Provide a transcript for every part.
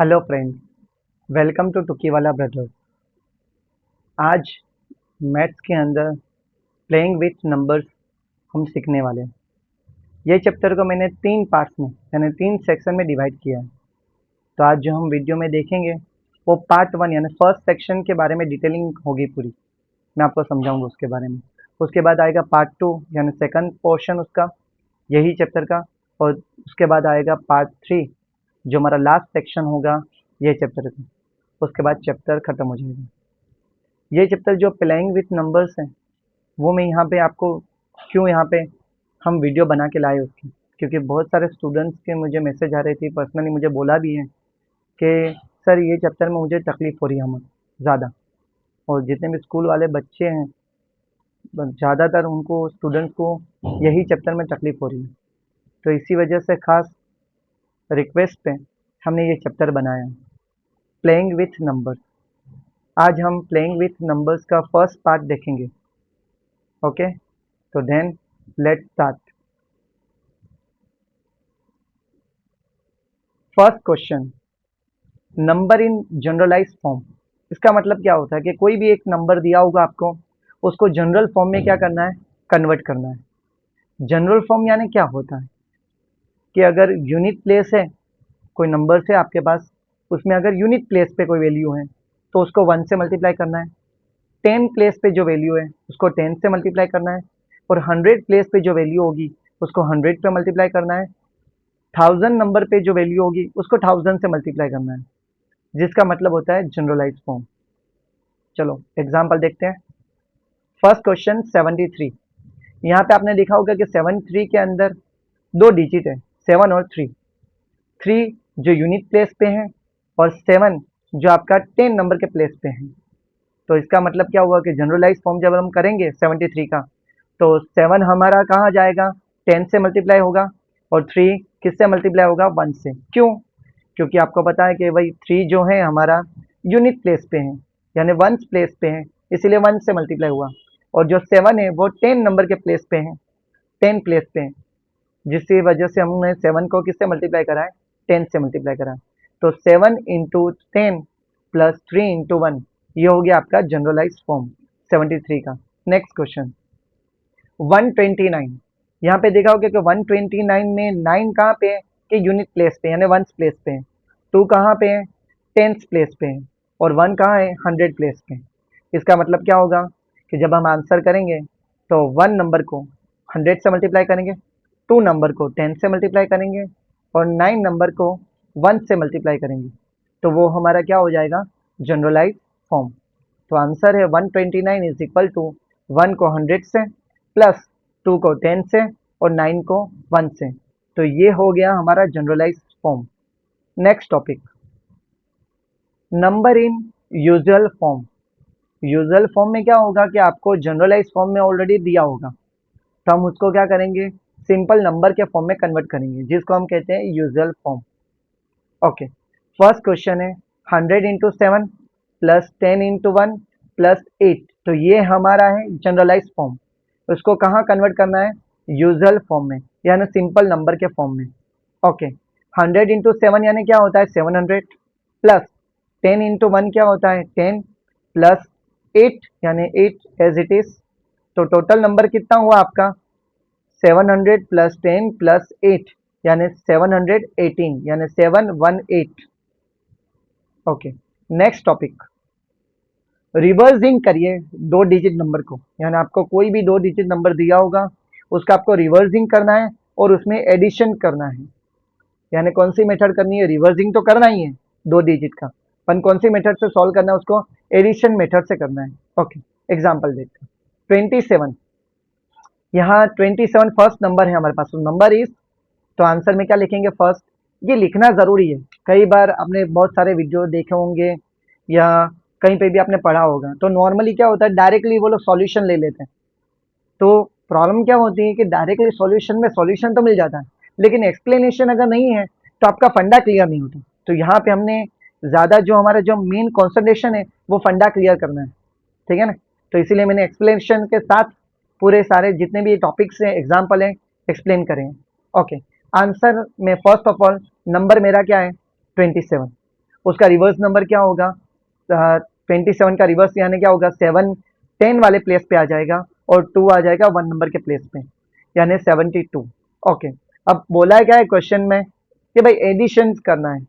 Hello friends, welcome to Tukiwala brothers. आज maths के अंदर प्लेइंग विथ नंबर्स हम सीखने वाले हैं। ये चैप्टर को मैंने 3 पार्ट्स में यानी 3 सेक्शन में डिवाइड किया है। तो आज जो हम वीडियो में देखेंगे वो पार्ट 1 यानी फर्स्ट सेक्शन के बारे में डिटेलिंग होगी पूरी। मैं आपको समझाऊंगा उसके बारे में। उसके बाद आएगा पार्ट 2 यानी सेकंड पोर्शन उसका, यही चैप्टर का। और उसके बाद आएगा पार्ट 3 जो हमारा लास्ट सेक्शन होगा ये चैप्टर का। उसके बाद चैप्टर खत्म हो जाएगा। ये चैप्टर जो प्लेइंग विथ नंबर्स है वो मैं यहाँ पे आपको क्यों यहाँ पे हम वीडियो बना के लाए उसकी, क्योंकि बहुत सारे स्टूडेंट्स के मुझे मैसेज आ रही थी, पर्सनली मुझे बोला भी है कि सर ये चैप्टर में मुझे तकलीफ़ हो रही है हम ज़्यादा। और जितने भी स्कूल वाले बच्चे हैं ज़्यादातर उनको स्टूडेंट्स को यही चैप्टर में तकलीफ़ हो रही है। तो इसी वजह से खास रिक्वेस्ट पे हमने ये चैप्टर बनाया है, प्लेइंग विथ नंबर्स। आज हम प्लेइंग विथ नंबर्स का फर्स्ट पार्ट देखेंगे। ओके, तो then let's start. First question, number in generalise form. इसका मतलब क्या होता है कि कोई भी एक नंबर दिया होगा आपको, उसको जनरल फॉर्म में क्या करना है, कन्वर्ट करना है। जनरल फॉर्म यानी क्या होता है कि अगर यूनिट प्लेस है, कोई नंबर से आपके पास, उसमें अगर यूनिट प्लेस पे कोई वैल्यू है तो उसको 1 से मल्टीप्लाई करना है। 10 प्लेस पे जो वैल्यू है उसको 10 से मल्टीप्लाई करना है। और 100 प्लेस पे जो वैल्यू होगी उसको 100 पे मल्टीप्लाई करना है। 1000 नंबर पे जो वैल्यू होगी उसको 1000 से मल्टीप्लाई करना है, जिसका मतलब होता है जनरलाइज फॉर्म। चलो एग्जांपल देखते हैं। First question 73। यहाँ पे आपने देखा होगा कि 73 के अंदर 2 डिजिट है, 7 और 3। 3 जो यूनिट प्लेस पे है और 7 जो आपका 10 नंबर के प्लेस पे है। तो इसका मतलब क्या हुआ कि जनरलाइज फॉर्म जब हम करेंगे 73 का, तो 7 हमारा कहाँ जाएगा, 10 से मल्टीप्लाई होगा। और 3 किससे मल्टीप्लाई होगा, 1 से। क्यों? क्योंकि आपको पता है कि भाई 3 जो है हमारा यूनिट प्लेस पे है यानी वंस प्लेस पे है, इसीलिए 1 से मल्टीप्लाई हुआ। और जो 7 है वो 10 नंबर के प्लेस पे है, 10 प्लेस पे है, जिसकी वजह से हमने 7 को किससे मल्टीप्लाई करा है, 10 से मल्टीप्लाई करा है। तो 7 इंटू 10 प्लस 3 इंटू 1, ये हो गया आपका जनरलाइज फॉर्म 73 का। Next question 129। यहाँ पे देखा होगा कि 129 में 9 कहाँ पे है कि यूनिट प्लेस पे यानी वंस प्लेस पे है। 2 कहाँ पे है, टेंस प्लेस पे है। और 1 कहाँ है, 100 प्लेस पे। इसका मतलब क्या होगा कि जब हम आंसर करेंगे तो 1 नंबर को 100 से मल्टीप्लाई करेंगे, 2 नंबर को 10 से मल्टीप्लाई करेंगे और 9 नंबर को 1 से मल्टीप्लाई करेंगे, तो वो हमारा क्या हो जाएगा, जनरलाइज फॉर्म। तो आंसर है 129 इज इक्वल टू 1 को 100 से प्लस 2 को 10 से और 9 को 1 से। तो ये हो गया हमारा generalise form. Next topic, number in usual form. Usual form में क्या होगा कि आपको जनरलाइज फॉर्म में ऑलरेडी दिया होगा, तो हम उसको क्या करेंगे, सिंपल नंबर के फॉर्म में कन्वर्ट करेंगे, जिसको हम कहते हैं usual form. Okay, first question है 100 इंटू 7 प्लस 10 इंटू 1 प्लस 8। तो ये हमारा है जनरलाइज फॉर्म। उसको कहाँ कन्वर्ट करना है, यूजुअल फॉर्म में यानी सिंपल नंबर के फॉर्म में। ओके, 100 इंटू 7 यानी क्या होता है 700 प्लस 10 इंटू 1 क्या होता है 10 प्लस 8 यानी 8 एज इट इज। तो टोटल नंबर कितना हुआ आपका 700 प्लस 10 प्लस 8 यानी 718 यानी 718। ओके, नेक्स्ट टॉपिक, रिवर्सिंग करिए 2 डिजिट नंबर को, यानी आपको कोई भी 2 डिजिट नंबर दिया होगा उसका आपको रिवर्सिंग करना है और उसमें एडिशन करना है। यानी कौन सी मेथड करनी है, रिवर्सिंग तो करना ही है 2 डिजिट का, पर कौन सी मेथड से सॉल्व करना है, उसको एडिशन मेथड से करना है। ओके, एग्जांपल देखते हैं 27। यहाँ 27 फर्स्ट नंबर है हमारे पास, नंबर इज, तो आंसर में क्या लिखेंगे फर्स्ट। ये लिखना ज़रूरी है, कई बार आपने बहुत सारे वीडियो देखे होंगे या कहीं पे भी आपने पढ़ा होगा, तो नॉर्मली क्या होता है डायरेक्टली वो लोग सॉल्यूशन ले लेते हैं। तो प्रॉब्लम क्या होती है कि डायरेक्टली सॉल्यूशन में सॉल्यूशन तो मिल जाता है, लेकिन एक्सप्लेनेशन अगर नहीं है तो आपका फंडा क्लियर नहीं होता। तो यहाँ पे हमने ज़्यादा जो हमारा जो मेन कॉन्सेंट्रेशन है वो फंडा क्लियर करना है, ठीक है ना। तो इसीलिए मैंने एक्सप्लेनेशन के साथ पूरे सारे जितने भी टॉपिक्स हैं, एग्जाम्पल हैं, एक्सप्लेन करें। ओके, आंसर में फर्स्ट ऑफ ऑल नंबर मेरा क्या है 27। उसका रिवर्स नंबर क्या होगा? 27 का रिवर्स यानी क्या होगा? 7 10 वाले प्लेस पे आ जाएगा और 2 आ जाएगा 1 नंबर के प्लेस पे, यानी 72। ओके, अब बोला है क्या है क्वेश्चन में कि भाई एडिशन करना है,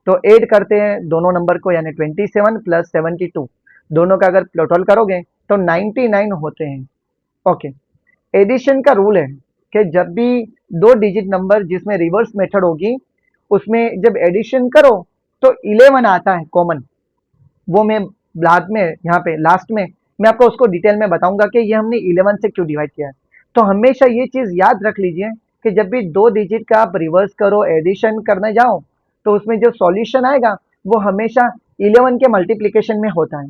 तो ऐड करते हैं दोनों नंबर को, यानी 27 प्लस 72, दोनों का अगर टोटल करोगे तो 99 होते हैं। ओके, एडिशन का रूल है कि जब भी दो डिजिट नंबर जिसमें रिवर्स मेथड होगी उसमें जब एडिशन करो तो 11 आता है कॉमन। वो मैं बाद में यहाँ पे लास्ट में मैं आपको उसको डिटेल में बताऊंगा कि ये हमने 11 से क्यों डिवाइड किया है। तो हमेशा ये चीज याद रख लीजिए कि जब भी दो डिजिट का आप रिवर्स करो, एडिशन करने जाओ, तो उसमें जो सॉल्यूशन आएगा वो हमेशा 11 के मल्टीप्लीकेशन में होता है।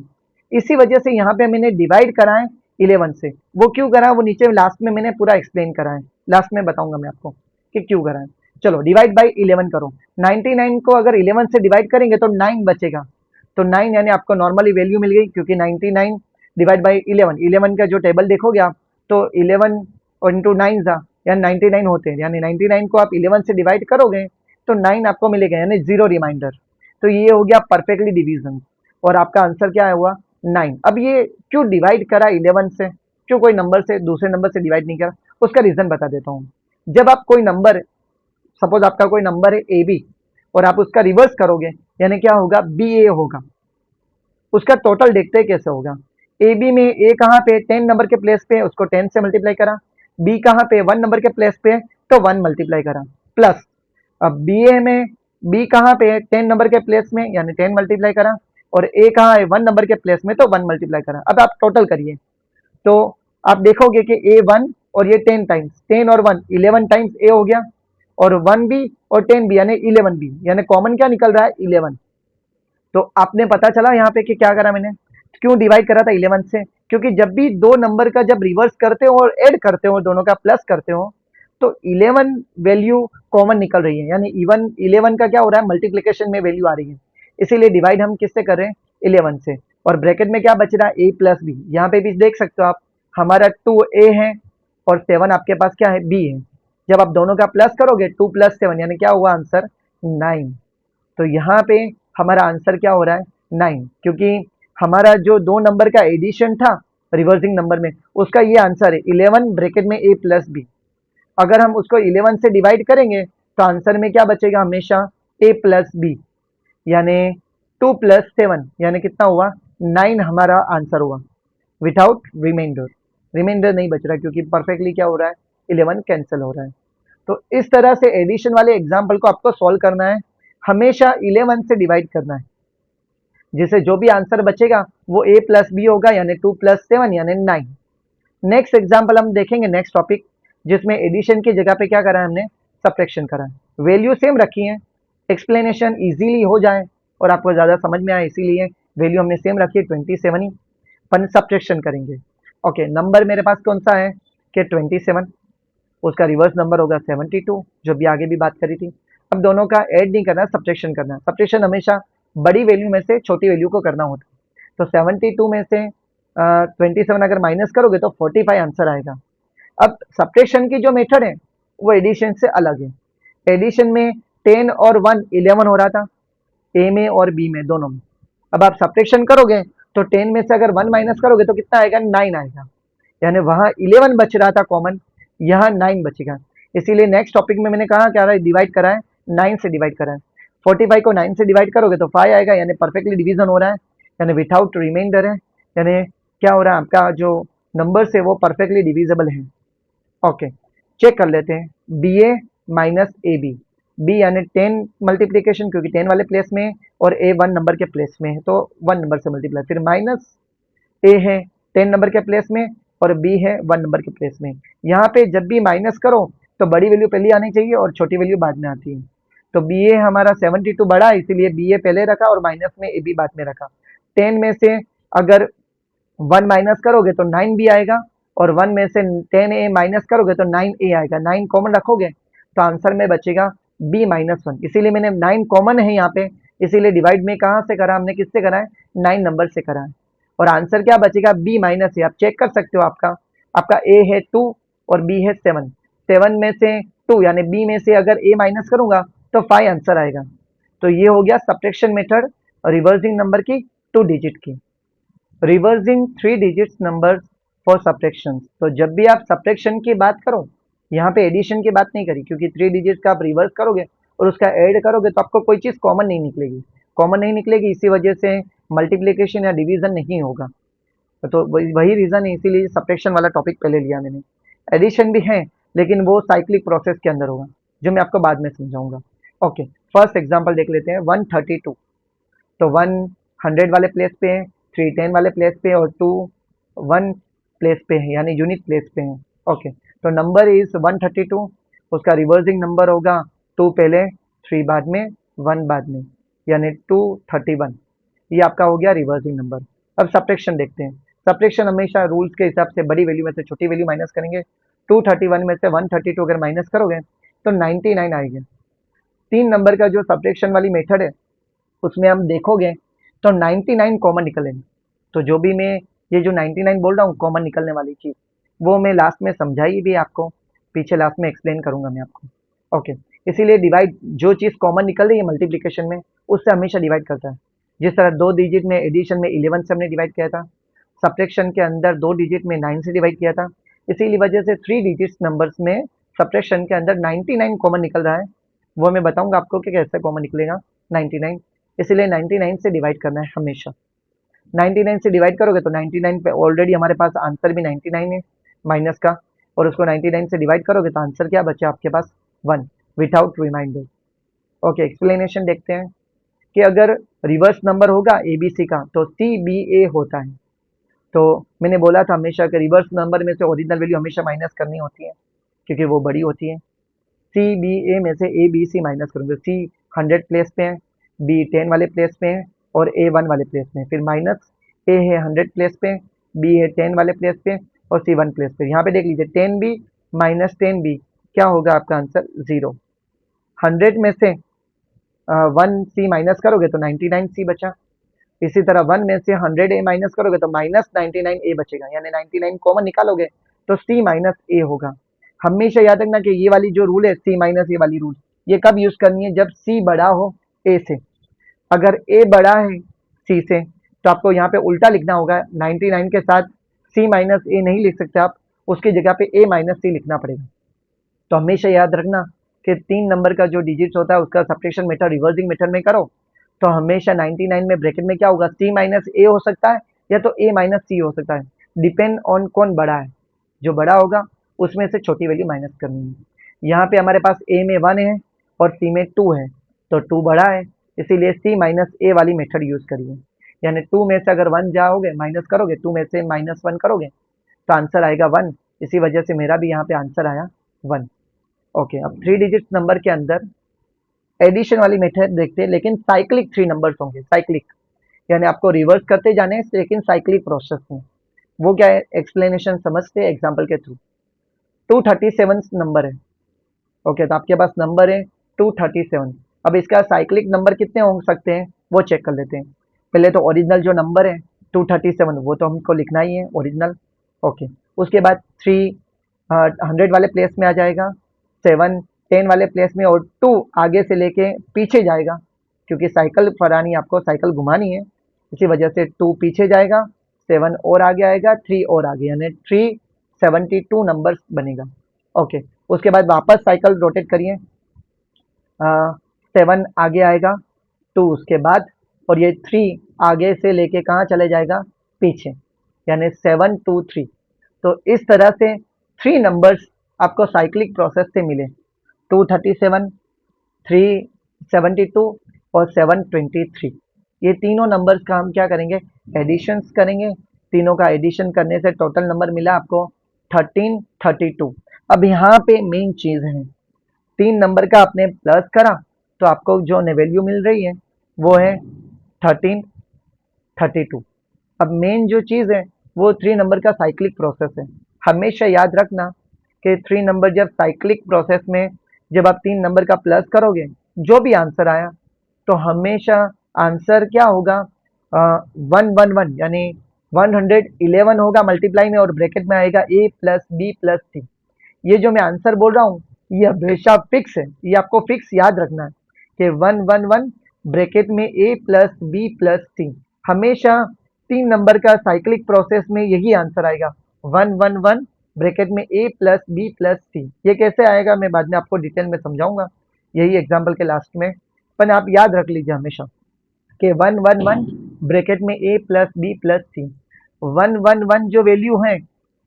इसी वजह से यहाँ पे मैंने डिवाइड करा है 11 से। वो क्यों करा है वो नीचे लास्ट में मैंने पूरा एक्सप्लेन करा है, लास्ट में बताऊंगा मैं आपको कि क्यों करा है। चलो डिवाइड बाई 11 करो, 99 को अगर 11 से डिवाइड करेंगे तो 9 बचेगा, तो 9 यानी आपको नॉर्मली वैल्यू मिल गई, क्योंकि 99 डिवाइड बाई 11, 11 का जो टेबल देखोगे आप तो 11 इंटू 9 जा यानी 99 होते हैं, यानी 99 को आप 11 से डिवाइड करोगे तो 9 आपको मिलेगा, यानी जीरो रिमाइंडर। तो ये हो गया परफेक्टली डिवीजन और आपका आंसर क्या हुआ? 9। अब ये क्यों डिवाइड करा 11 से, क्यों कोई नंबर से दूसरे नंबर से डिवाइड नहीं करा, उसका रीजन बता देता हूँ। जब आप कोई नंबर, सपोज आपका कोई नंबर है ए बी, और आप उसका रिवर्स करोगे यानी क्या होगा? बी ए होगा। उसका टोटल देखते हैं कैसे होगा। ए बी में ए कहाँ पे? 10 नंबर के प्लेस पे, उसको 10 से मल्टीप्लाई करा। बी कहाँ पे? 1 नंबर के प्लेस पे, तो 1 मल्टीप्लाई करा, प्लस अब बी ए में बी कहाँ पे? 10 नंबर के प्लेस में, यानी 10 मल्टीप्लाई करा, और ए कहाँ है? 1 नंबर के प्लेस में, तो 1 मल्टीप्लाई करा। अब आप टोटल करिए तो आप देखोगे कि ए 1 और ये 10 टाइम्स, 10 और 1 11 टाइम्स ए हो गया, और 1 बी और 10 बी यानी 11 बी, यानी कॉमन क्या निकल रहा है? 11। तो आपने पता चला यहाँ पे कि क्या करा मैंने, क्यों डिवाइड करा था 11 से, क्योंकि जब भी दो नंबर का जब रिवर्स करते हो और ऐड करते हो, दोनों का प्लस करते हो, तो 11 वैल्यू कॉमन निकल रही है, यानी इवन 11 का क्या हो रहा है? मल्टीप्लीकेशन में वैल्यू आ रही है, इसीलिए डिवाइड हम किससे कर रहे हैं? 11 से। और ब्रैकेट में क्या बच रहा है? ए प्लस बी, यहाँ पे भी देख सकते हो आप, हमारा 2a है और 7 आपके पास क्या है? बी है। जब आप दोनों का प्लस करोगे 2 प्लस 7 यानी क्या हुआ आंसर? 9। तो यहाँ पे हमारा आंसर क्या हो रहा है? 9, क्योंकि हमारा जो दो नंबर का एडिशन था रिवर्सिंग नंबर में, उसका ये आंसर है 11 ब्रैकेट में ए प्लस बी। अगर हम उसको 11 से डिवाइड करेंगे तो आंसर में क्या बचेगा? हमेशा ए प्लस बी, यानी 2 प्लस 7 यानी कितना हुआ? 9 हमारा आंसर हुआ, विदाउट रिमाइंडर। रिमाइंडर नहीं बच रहा क्योंकि परफेक्टली क्या हो रहा है? 11 कैंसिल हो रहा है। तो इस तरह से एडिशन वाले एग्जाम्पल को आपको सॉल्व करना है, हमेशा 11 से डिवाइड करना है, जिससे जो भी आंसर बचेगा वो a प्लस बी होगा, यानी 2 प्लस 7 यानी 9। नेक्स्ट एग्जाम्पल हम देखेंगे, नेक्स्ट टॉपिक, जिसमें एडिशन की जगह पे क्या करा है हमने? सब्ट्रैक्शन करा है। वैल्यू सेम रखी है, एक्सप्लेनेशन इजीली हो जाए और आपको ज़्यादा समझ में आए, इसीलिए वैल्यू हमने सेम रखी है 27 ही, पर सब्ट्रैक्शन करेंगे। ओके, नंबर मेरे पास कौन सा है कि 27, उसका रिवर्स नंबर होगा 72, जो भी आगे भी बात करी थी। अब दोनों का ऐड नहीं करना, सब्ट्रैक्शन करना है। सब्ट्रैक्शन हमेशा बड़ी वैल्यू में से छोटी वैल्यू को करना होता है। तो 72 में से 27 अगर माइनस करोगे तो 45 आंसर आएगा। अब सब्ट्रैक्शन की जो मेथड है वो एडिशन से अलग है। एडिशन में 10 और 1 11 हो रहा था, ए में और बी में दोनों में। अब आप सब्ट्रैक्शन करोगे तो 10 में से अगर 1 माइनस करोगे तो कितना आएगा? 9 आएगा, यानी वहां 11 बच रहा था कॉमन, यहाँ 9 बचेगा। इसीलिए नेक्स्ट टॉपिक में मैंने कहा क्या डिवाइड करा है? 9 से डिवाइड करा है। 45 को 9 से डिवाइड करोगे तो 5 आएगा, यानी परफेक्टली डिवीजन हो रहा है, यानी विदाउट रिमाइंडर है, यानी क्या हो रहा है? आपका जो नंबर है वो परफेक्टली डिविजिबल है। ओके, चेक कर लेते हैं। B A minus A B, B यानी 10 मल्टीप्लीकेशन, क्योंकि 10 वाले प्लेस में, और ए 1 नंबर के प्लेस में है तो 1 नंबर से मल्टीप्लाई, फिर माइनस ए है 10 नंबर के प्लेस में और बी है 1 नंबर के प्लेस में। यहाँ पे जब भी माइनस करो तो बड़ी वैल्यू पहले आनी चाहिए और छोटी वैल्यू बाद में आती है। तो बी ए हमारा 72 बड़ा है, इसीलिए बी ए पहले रखा और माइनस में ए बी बाद में रखा। 10 में से अगर 1 माइनस करोगे तो 9 बी आएगा, और 1 में से 10 ए माइनस करोगे तो 9 ए आएगा। 9 कॉमन रखोगे तो आंसर में बचेगा बी माइनस 1, इसीलिए मैंने 9 कॉमन है यहाँ पे, इसीलिए डिवाइड में कहाँ से करा हमने? किससे करा है? 9 नंबर से करा है। और आंसर क्या बचेगा? बी माइनस ए। आप चेक कर सकते हो, आपका आपका ए है 2 और बी है 7, 7 में से 2 यानी बी में से अगर ए माइनस करूंगा तो 5 आंसर आएगा। तो ये हो गया सब्ट्रैक्शन मेथड रिवर्सिंग नंबर की 2 डिजिट की। Reversing 3 digits number for subtraction, तो जब भी आप सब्ट्रैक्शन की बात करो, यहाँ पे एडिशन की बात नहीं करी, क्योंकि 3 डिजिट्स का आप रिवर्स करोगे और उसका ऐड करोगे तो आपको कोई चीज़ कॉमन नहीं निकलेगी, कॉमन नहीं निकलेगी, इसी वजह से मल्टीप्लिकेशन या डिवीजन नहीं होगा। तो वही रीज़न है, इसीलिए सब्ट्रैक्शन वाला टॉपिक पहले लिया मैंने। एडिशन भी है लेकिन वो साइक्लिक प्रोसेस के अंदर होगा, जो मैं आपको बाद में समझाऊंगा। ओके, फर्स्ट एग्जांपल देख लेते हैं 132। तो 1 100 वाले प्लेस पे है, 3 10 वाले प्लेस पे और 2 1 प्लेस पे है, यानी यूनिट प्लेस पे है। ओके, तो नंबर इज 132, उसका रिवर्सिंग नंबर होगा 2 पहले 3 बाद में 1 बाद में, यानी 231। ये आपका हो गया रिवर्सिंग नंबर। अब सब्ट्रैक्शन देखते हैं। सब्ट्रैक्शन हमेशा रूल्स के हिसाब से बड़ी वैल्यू में से छोटी वैल्यू माइनस करेंगे। 231 में से 132 अगर माइनस करोगे तो 99 आएगा। 3 नंबर का जो सब्ट्रैक्शन वाली मेथड है उसमें हम देखोगे तो 99 कॉमन निकलेंगे। तो जो भी मैं ये जो 99 बोल रहा हूँ कॉमन निकलने वाली चीज़, वो मैं लास्ट में समझाई भी आपको, पीछे लास्ट में एक्सप्लेन करूंगा मैं आपको। ओके, इसीलिए डिवाइड जो चीज़ कॉमन निकल रही है मल्टीप्लिकेशन में, उससे हमेशा डिवाइड करता है। जिस तरह 2 डिजिट में एडिशन में 11 से हमने डिवाइड किया था, सब्ट्रैक्शन के अंदर 2 डिजिट में 9 से डिवाइड किया था, इसीलिए वजह से 3 डिजिट्स नंबर्स में सब्ट्रैक्शन के अंदर 99 कॉमन निकल रहा है। वो मैं बताऊंगा आपको कि कैसे कॉमन निकलेगा 99। इसलिए 99 से डिवाइड करना है हमेशा। 99 से डिवाइड करोगे तो 99 पे ऑलरेडी हमारे पास आंसर भी 99 है माइनस का, और उसको 99 से डिवाइड करोगे तो आंसर क्या बचे आपके पास 1 विदाउट रिमाइंडर। ओके, एक्सप्लेनेशन देखते हैं कि अगर रिवर्स नंबर होगा एबीसी का तो CBA होता है। तो मैंने बोला था हमेशा कि रिवर्स नंबर में से ओरिजिनल वैल्यू हमेशा माइनस करनी होती है क्योंकि वो बड़ी होती है। CBA में से ABC माइनस करूँगा। C 100 प्लेस पे है, B 10 वाले प्लेस पे है और A 1 वाले प्लेस में है। फिर माइनस A है 100 प्लेस पे, B है 10 वाले प्लेस पे और C 1 प्लेस पे। यहाँ पे देख लीजिए 10B माइनस 10B क्या होगा आपका आंसर 0। 100 में से 1C माइनस करोगे तो 99C बचा। इसी तरह 1 में से 100A माइनस करोगे तो माइनस 99A बचेगा, यानी 99 कॉमन निकालोगे तो C माइनस A होगा। हमेशा याद रखना कि ये वाली जो रूल है C माइनस A वाली रूल, ये कब यूज करनी है जब C बड़ा हो A से। अगर A बड़ा है C से तो आपको यहाँ पे उल्टा लिखना होगा, 99 के साथ C माइनस A नहीं लिख सकते आप, उसकी जगह पे A माइनस C लिखना पड़ेगा। तो हमेशा याद रखना कि 3 नंबर का जो डिजिट्स होता है उसका सब्ट्रैक्शन मेथड रिवर्सिंग मेथड में करो तो हमेशा 99 में ब्रैकेट में क्या होगा C माइनस A हो सकता है या तो A माइनस C हो सकता है, डिपेंड ऑन कौन बड़ा है। जो बड़ा होगा उसमें से छोटी वैल्यू माइनस करनी है। यहाँ पे हमारे पास A में 1 है और C में 2 है, तो 2 बड़ा है, इसीलिए C माइनस A वाली मेथड यूज करिए। यानी 2 में से अगर 1 जाओगे माइनस करोगे, 2 में से माइनस 1 करोगे तो आंसर आएगा 1। इसी वजह से मेरा भी यहाँ पे आंसर आया 1। ओके, अब 3 डिजिट नंबर के अंदर एडिशन वाली मेथड देखते हैं, लेकिन साइक्लिक 3 नंबर्स होंगे। साइक्लिक यानी आपको रिवर्स करते जाने हैं लेकिन साइक्लिक प्रोसेस में। वो क्या है एक्सप्लेनेशन समझते हैं एग्जांपल के थ्रू। 237 नंबर है। ओके, तो आपके पास नंबर है 237। अब इसका साइक्लिक नंबर कितने हो सकते हैं वो चेक कर लेते हैं। पहले तो ओरिजिनल जो नंबर है 237 वो तो हमको लिखना ही है ओरिजिनल। ओके, उसके बाद 3 100 वाले प्लेस में आ जाएगा, 7 10 वाले प्लेस में और 2 आगे से लेके पीछे जाएगा, क्योंकि साइकिल फरानी आपको साइकिल घुमानी है, इसी वजह से 2 पीछे जाएगा, 7 और आगे आएगा, 3 और आगे, यानी 372 नंबर बनेगा। ओके, उसके बाद वापस साइकिल रोटेट करिए, 7 आगे आएगा, 2 उसके बाद, और ये 3 आगे से लेके कहाँ चले जाएगा पीछे, यानी 723। तो इस तरह से 3 नंबर्स आपको साइक्लिक प्रोसेस से मिले, 237, 372 और 723। ये तीनों नंबर्स का हम क्या करेंगे एडिशंस करेंगे। तीनों का एडिशन करने से टोटल नंबर मिला आपको 1332। अब यहाँ पे मेन चीज़ है, 3 नंबर का आपने प्लस करा तो आपको जो वैल्यू मिल रही है वो है 1332। अब मेन जो चीज़ है वो 3 नंबर का साइक्लिक प्रोसेस है। हमेशा याद रखना कि 3 नंबर जब साइक्लिक प्रोसेस में जब आप 3 नंबर का प्लस करोगे जो भी आंसर आया तो हमेशा आंसर क्या होगा 111, यानी 111 होगा मल्टीप्लाई में, और ब्रैकेट में आएगा A plus B plus C। ये जो मैं आंसर बोल रहा हूँ ये हमेशा फिक्स है, ये आपको फिक्स याद रखना है कि 111 ब्रैकेट में ए प्लस बी प्लस सी। हमेशा 3 नंबर का साइक्लिक प्रोसेस में यही आंसर आएगा, 1 1 1 ब्रैकेट में ए प्लस बी प्लस सी। ये कैसे आएगा मैं बाद में आपको डिटेल में समझाऊंगा, यही एग्जाम्पल के लास्ट में। पर आप याद रख लीजिए हमेशा कि 1 1 1 ब्रैकेट में ए प्लस बी प्लस सी। 1 1 1 जो वैल्यू है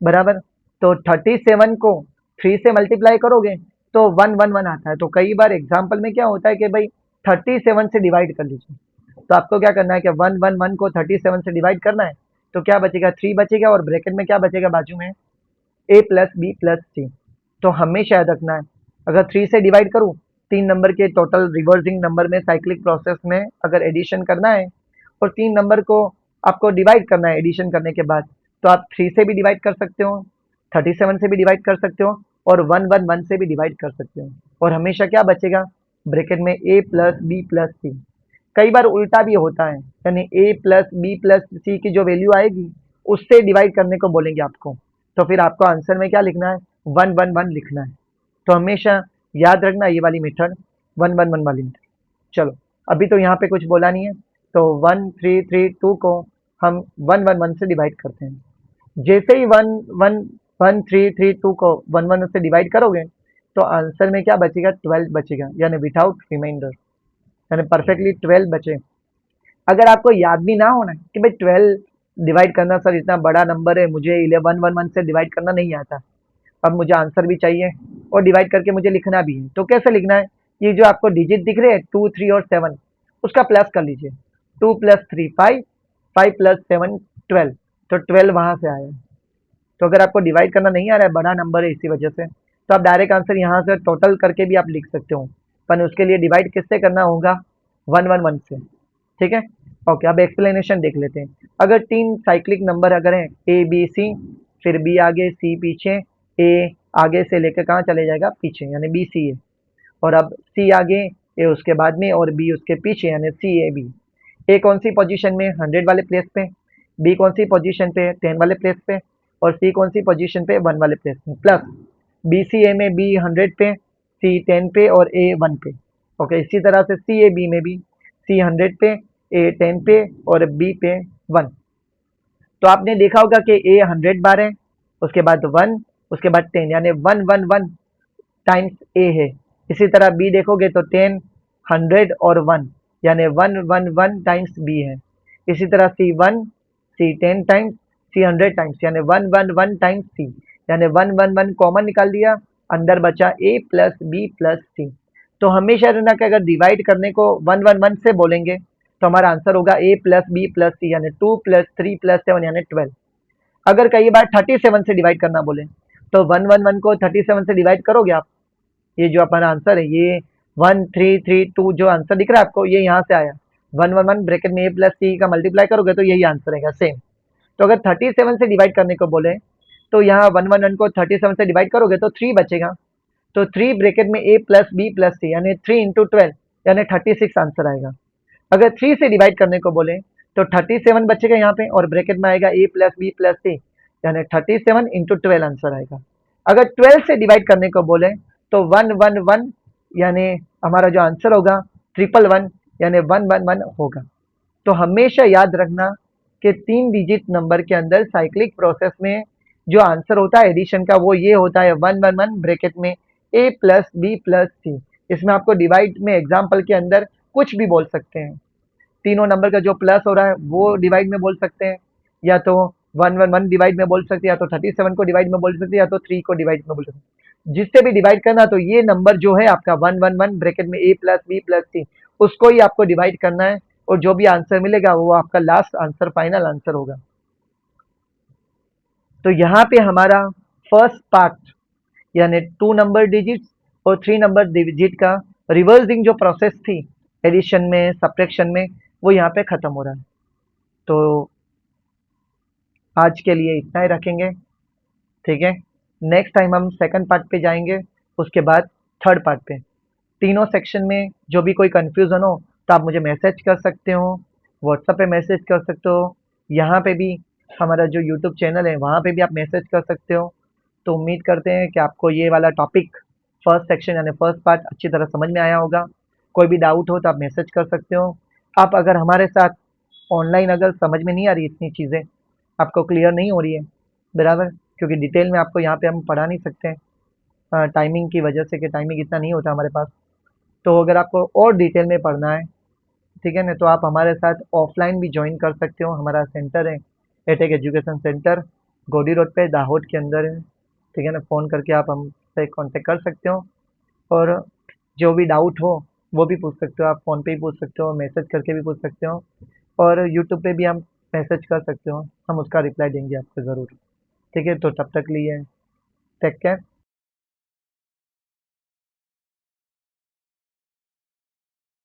बराबर, तो 37 को 3 से मल्टीप्लाई करोगे तो 1 1 1 आता है। तो कई बार एग्जाम्पल में क्या होता है कि भाई 37 से डिवाइड कर लीजिए, तो आपको क्या करना है कि 1 1 1 को 37 से डिवाइड करना है, तो क्या बचेगा 3 बचेगा, और ब्रैकेट में क्या बचेगा बाजू में, ए प्लस बी प्लस सी। तो हमेशा याद रखना है, अगर 3 से डिवाइड करूँ, 3 नंबर के टोटल रिवर्सिंग नंबर में साइक्लिक प्रोसेस में अगर एडिशन करना है और 3 नंबर को आपको डिवाइड करना है एडिशन करने के बाद, तो आप 3 से भी डिवाइड कर सकते हो, 37 से भी डिवाइड कर सकते हो, और 1 1 1 से भी डिवाइड कर सकते हो। और हमेशा क्या बचेगा, ब्रैकेट में ए प्लस बी प्लस सी। कई बार उल्टा भी होता है, यानी ए प्लस बी प्लस सी की जो वैल्यू आएगी उससे डिवाइड करने को बोलेंगे आपको, तो फिर आपको आंसर में क्या लिखना है, 1 1 1 लिखना है। तो हमेशा याद रखना ये वाली मेथड, 1 1 1 वाली मेथड। चलो, अभी तो यहाँ पे कुछ बोला नहीं है, तो 1 3 3 2 को हम 1 1 1 से डिवाइड करते हैं। जैसे ही 1 1 1 3 3 2 को 1 1 से डिवाइड करोगे तो आंसर में क्या बचेगा, 12 बचेगा, यानी विदाउट रिमाइंडर, यानी परफेक्टली 12 बचे। अगर आपको याद भी ना होना कि भाई 12 डिवाइड करना सर इतना बड़ा नंबर है, मुझे 11 1 1 से डिवाइड करना नहीं आता, अब मुझे आंसर भी चाहिए और डिवाइड करके मुझे लिखना भी है, तो कैसे लिखना है, ये जो आपको डिजिट दिख रहे हैं 2 3 और 7, उसका प्लस कर लीजिए। 2 + 3 5, 5 + 7 12, तो 12 वहां से आया। तो अगर आपको डिवाइड करना नहीं आ रहा है, बड़ा नंबर है इसी वजह से, तो आप डायरेक्ट आंसर यहाँ से टोटल करके भी आप लिख सकते हो, पर उसके लिए डिवाइड किससे करना होगा, 1 1 1 से। ठीक है, ओके। अब एक्सप्लेनेशन देख लेते हैं। अगर 3 साइक्लिक नंबर अगर हैं ए बी सी, फिर बी आगे सी पीछे, ए आगे से लेकर कहाँ चले जाएगा, पीछे, यानी बी सी ए, और अब सी आगे, ए उसके बाद में, और बी उसके पीछे, यानी सी ए बी। ए कौन सी पोजीशन में, 100 वाले प्लेस पे, बी कौन सी पोजीशन पे, 10 वाले प्लेस पे, और सी कौन सी पोजीशन पे, 1 वाले प्लेस पे। प्लस बी सी ए में बी 100 पे, सी 10 पे और ए 1 पे। ओके, इसी तरह से सी ए बी में भी सी 100 पे, ए 10 पे और बी पे 1। तो आपने देखा होगा कि ए 100 बार है, उसके बाद 1, उसके बाद 10, यानी 1 1 1 टाइम्स ए है। इसी तरह बी देखोगे तो 10, 100 और 1, यानी 1 1 1 टाइम्स बी है। इसी तरह सी 1, सी 10 टाइम्स, सी 100 टाइम्स, यानी 1 1 1 टाइम्स सी, यानी 1 1 1 कॉमन निकाल दिया, अंदर बचा ए प्लस बी प्लस सी। तो हमेशा रहना कि अगर डिवाइड करने को 1 1 1 से बोलेंगे तो हमारा आंसर होगा ए प्लस बी प्लस सी, यानी 2 + 3 + 7, यानी 12। अगर कई बार 37 से डिवाइड करना बोले तो 1 1 1 को 37 से डिवाइड करोगे आप, ये जो हमारा आंसर है, ये 1 3 3 2 जो आंसर दिख रहा है आपको, ये यहाँ से आया। 1 1 1 ब्रैकेट में ए प्लस सी का मल्टीप्लाई करोगे तो यही आंसर रहेगा सेम। तो अगर 37 से डिवाइड करने को बोले तो यहाँ 1 1 1 को 37 से डिवाइड करोगे तो 3 बचेगा, तो 3 ब्रैकेट में ए प्लस बी प्लस सी, यानी 3 × 12, यानी 36 आंसर आएगा। अगर 3 से डिवाइड करने को बोले तो 37 बचेगा यहाँ पे, और ब्रैकेट में आएगा ए प्लस बी प्लस सी, यानी 37 × 12 आंसर आएगा। अगर 12 से डिवाइड करने को बोले तो 1 1 1, यानी हमारा जो आंसर होगा 1 1 1, यानी 1 1 1 होगा। तो हमेशा याद रखना कि 3 डिजिट नंबर के अंदर साइक्लिक प्रोसेस में जो आंसर होता है एडिशन का, वो ये होता है 1 1 1 ब्रैकेट में ए प्लस बी प्लस सी। इसमें आपको डिवाइड में एग्जाम्पल के अंदर कुछ भी बोल सकते हैं, तीनों नंबर का जो प्लस हो रहा है वो डिवाइड में बोल सकते हैं, या तो 1 1 1 डिवाइड में बोल सकते हैं, या तो 37 को डिवाइड में बोल सकते हैं, या तो 3 को डिवाइड में बोल सकते हैं। जिससे भी डिवाइड करना, तो ये नंबर जो है आपका 1 1 1 ब्रैकेट में ए प्लस बी प्लस सी, उसको ही आपको डिवाइड करना है, और जो भी आंसर मिलेगा वो आपका लास्ट आंसर, फाइनल आंसर होगा। तो यहाँ पे हमारा फर्स्ट पार्ट, यानी 2 नंबर डिजिट्स और 3 नंबर डिजिट का रिवर्सिंग जो प्रोसेस थी एडिशन में, सब्ट्रैक्शन में, वो यहाँ पे खत्म हो रहा है। तो आज के लिए इतना ही रखेंगे, ठीक है। नेक्स्ट टाइम हम सेकंड पार्ट पे जाएंगे, उसके बाद थर्ड पार्ट पे। तीनों सेक्शन में जो भी कोई कंफ्यूजन हो तो आप मुझे मैसेज कर सकते हो, व्हाट्सएप पे मैसेज कर सकते हो, यहाँ पे भी हमारा जो यूट्यूब चैनल है वहाँ पे भी आप मैसेज कर सकते हो। तो उम्मीद करते हैं कि आपको ये वाला टॉपिक, फर्स्ट सेक्शन यानी फर्स्ट पार्ट अच्छी तरह समझ में आया होगा। कोई भी डाउट हो तो आप मैसेज कर सकते हो। आप अगर हमारे साथ ऑनलाइन अगर समझ में नहीं आ रही इतनी चीज़ें, आपको क्लियर नहीं हो रही है, बराबर? क्योंकि डिटेल में आपको यहाँ पे हम पढ़ा नहीं सकते हैं टाइमिंग की वजह से, कि टाइमिंग इतना नहीं होता हमारे पास। तो अगर आपको और डिटेल में पढ़ना है, ठीक है ना, तो आप हमारे साथ ऑफलाइन भी ज्वाइन कर सकते हो। हमारा सेंटर है एटेक एजुकेशन सेंटर, गोडी रोड पे दाहोद के अंदर है, ठीक है ना। फ़ोन करके आप हमसे कांटेक्ट कर सकते हो, और जो भी डाउट हो वो भी पूछ सकते हो। आप फ़ोन पे भी पूछ सकते हो, मैसेज करके भी पूछ सकते हो, और यूट्यूब पे भी हम मैसेज कर सकते हो, हम उसका रिप्लाई देंगे आपको ज़रूर। ठीक है, तो तब तक लिए टेक केयर।